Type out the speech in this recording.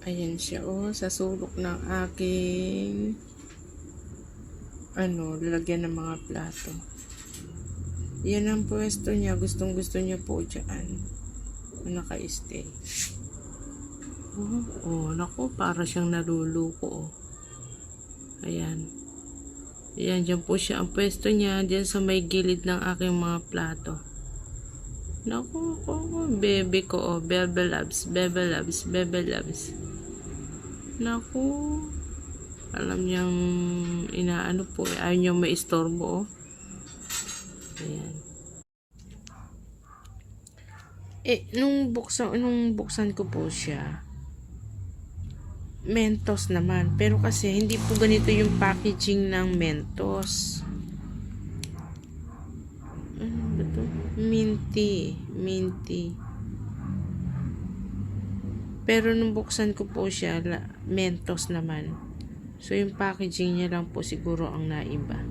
Ayan siya, oh, sa sulok ng aking, lalagyan ng mga plato. Yan ang pwesto niya. Gustong gusto niya po dyan. Naka-stay. Naku, para siyang naluluko, oh. Ayan. Ayan, dyan po siya. Ang pwesto niya, dyan sa may gilid ng aking mga plato. Naku, baby ko, oh. Bebe loves, bebe loves, bebe loves. Naku. Alam niyang inaano po, ayaw niyang maistorbo, oh. Ayan. Nung buksan ko po siya, Mentos naman. Pero kasi, hindi po ganito yung packaging ng Mentos. Ano ba to? Minty. Pero nung buksan ko po siya, Mentos naman. So, yung packaging niya lang po siguro ang naiba.